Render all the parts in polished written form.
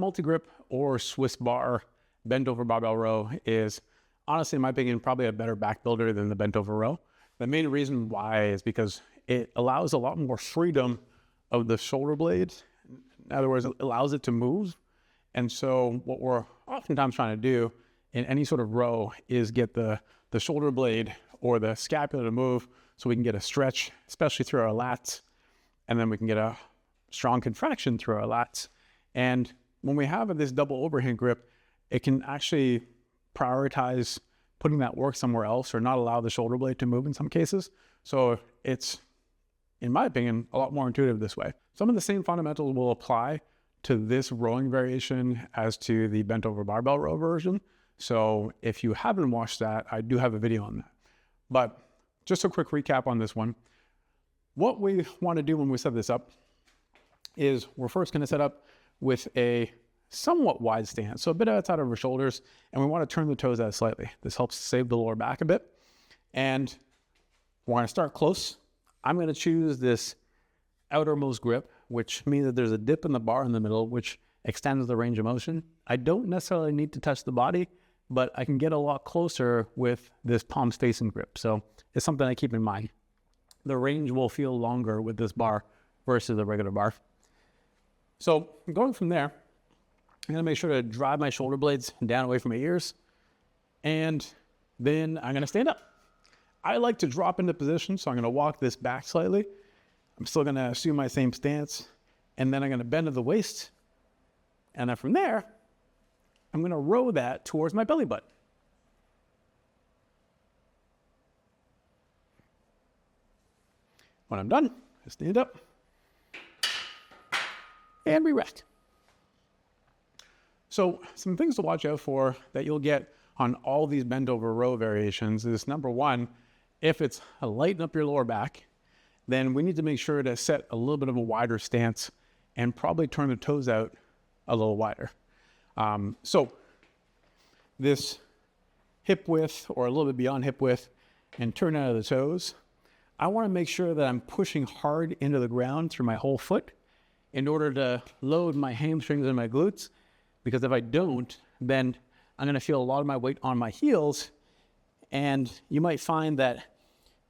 multi-grip or Swiss bar bent over barbell row is, honestly, in my opinion, probably a better back builder than the bent over row. The main reason why is because it allows a lot more freedom of the shoulder blades. In other words, it allows it to move. And so what we're oftentimes trying to do in any sort of row is get the shoulder blade or the scapula to move so we can get a stretch, especially through our lats, and then we can get a strong contraction through our lats. And when we have this double overhand grip, it can actually prioritize putting that work somewhere else or not allow the shoulder blade to move in some cases. So it's, in my opinion, a lot more intuitive this way. Some of the same fundamentals will apply to this rowing variation as to the bent over barbell row version. So if you haven't watched that, I do have a video on that. But just a quick recap on this one. What we want to do when we set this up is we're first going to set up with a somewhat wide stance, so a bit outside of our shoulders, and we want to turn the toes out slightly. This helps save the lower back a bit. And we're going to start close. I'm going to choose this outermost grip, which means that there's a dip in the bar in the middle, which extends the range of motion. I don't necessarily need to touch the body, but I can get a lot closer with this palms facing grip. So it's something I keep in mind. The range will feel longer with this bar versus the regular bar. So going from there, I'm going to make sure to drive my shoulder blades down away from my ears, and then I'm going to stand up. I like to drop into position, so I'm going to walk this back slightly. I'm still going to assume my same stance, and then I'm going to bend to the waist, and then from there, I'm going to row that towards my belly button. When I'm done, I stand up, and re-rest. So some things to watch out for that you'll get on all these bend over row variations is, number one, if it's a lighten up your lower back, then we need to make sure to set a little bit of a wider stance and probably turn the toes out a little wider. So this hip width or a little bit beyond hip width and turn out of the toes, I want to make sure that I'm pushing hard into the ground through my whole foot in order to load my hamstrings and my glutes. Because if I don't, then I'm going to feel a lot of my weight on my heels, and you might find that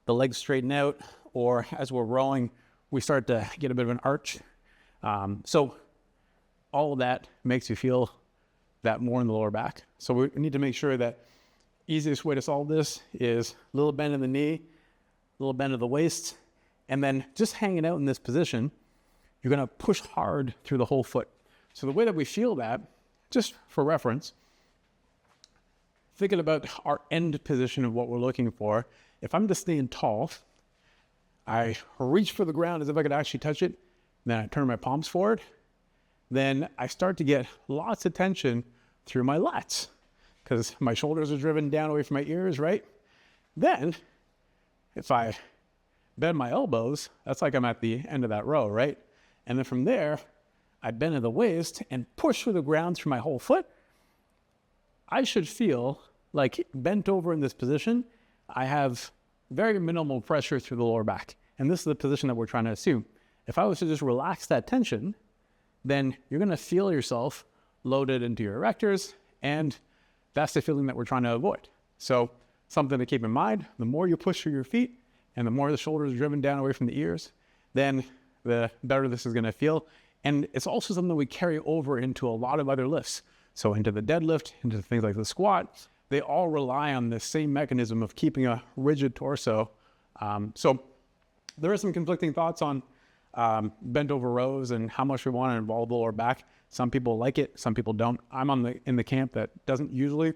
the legs straighten out, or as we're rowing, we start to get a bit of an arch. So all of that makes you feel that more in the lower back. So we need to make sure that easiest way to solve this is a little bend in the knee, a little bend of the waist, and then just hanging out in this position, you're going to push hard through the whole foot. So the way that we feel that, just for reference, thinking about our end position of what we're looking for, if I'm just staying tall, I reach for the ground as if I could actually touch it, then I turn my palms forward, then I start to get lots of tension through my lats because my shoulders are driven down away from my ears, right? Then, if I bend my elbows, that's like I'm at the end of that row, right? And then from there, I bend at the waist and push through the ground through my whole foot. I should feel like bent over in this position, I have very minimal pressure through the lower back. And this is the position that we're trying to assume. If I was to just relax that tension, then you're going to feel yourself loaded into your erectors, and that's the feeling that we're trying to avoid. So something to keep in mind, the more you push through your feet and the more the shoulders are driven down away from the ears, then the better this is going to feel. And it's also something we carry over into a lot of other lifts. So into the deadlift, into things like the squat, they all rely on the same mechanism of keeping a rigid torso. So there are some conflicting thoughts on bent over rows and how much we want to involve the lower back. Some people like it, some people don't. I'm in the camp that doesn't usually,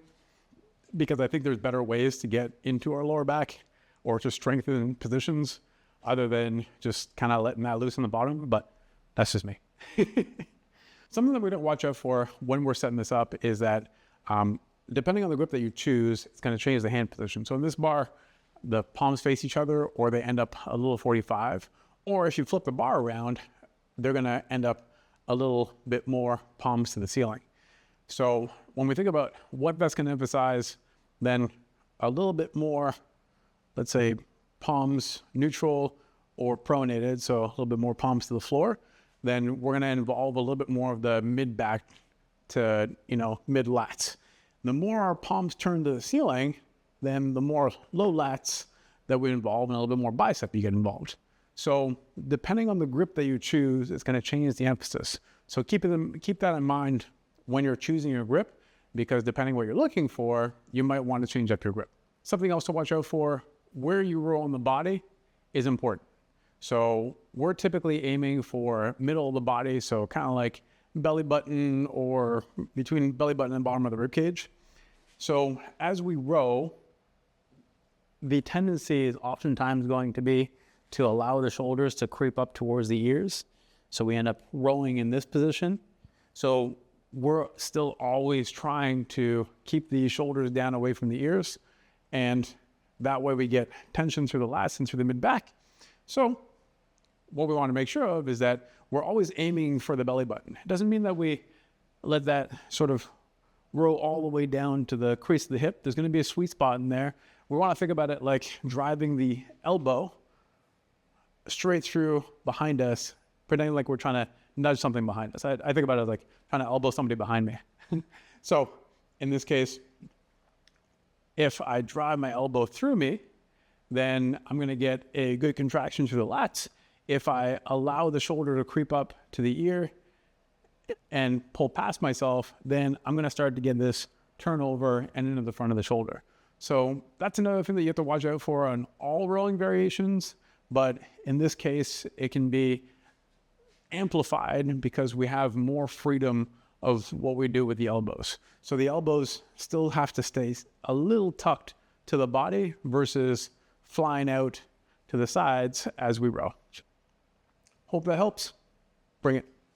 because I think there's better ways to get into our lower back or to strengthen positions other than just kind of letting that loose on the bottom, but that's just me. Something that we're going to watch out for when we're setting this up is that depending on the grip that you choose, it's going to change the hand position. So in this bar, the palms face each other, or they end up a little 45. Or if you flip the bar around, they're going to end up a little bit more palms to the ceiling. So when we think about what that's going to emphasize, then a little bit more, let's say, palms neutral or pronated, so a little bit more palms to the floor, then we're going to involve a little bit more of the mid-back to, mid lats. The more our palms turn to the ceiling, then the more low lats that we involve and a little bit more bicep you get involved. So depending on the grip that you choose, it's going to change the emphasis. So keep that in mind when you're choosing your grip, because depending what you're looking for, you might want to change up your grip. Something else to watch out for, where you roll on the body is important. So we're typically aiming for middle of the body, so kind of like belly button or between belly button and bottom of the rib cage. So as we row, the tendency is oftentimes going to be to allow the shoulders to creep up towards the ears. So we end up rowing in this position. So we're still always trying to keep the shoulders down away from the ears. And that way we get tension through the lats and through the mid-back. So what we want to make sure of is that we're always aiming for the belly button. It doesn't mean that we let that sort of roll all the way down to the crease of the hip. There's going to be a sweet spot in there. We want to think about it like driving the elbow straight through behind us, pretending like we're trying to nudge something behind us. I think about it like trying to elbow somebody behind me. So in this case, if I drive my elbow through me, then I'm going to get a good contraction through the lats. If I allow the shoulder to creep up to the ear and pull past myself, then I'm going to start to get this turnover and into the front of the shoulder. So that's another thing that you have to watch out for on all rowing variations. But in this case, it can be amplified because we have more freedom of what we do with the elbows. So the elbows still have to stay a little tucked to the body versus flying out to the sides as we row. Hope that helps. Bring it.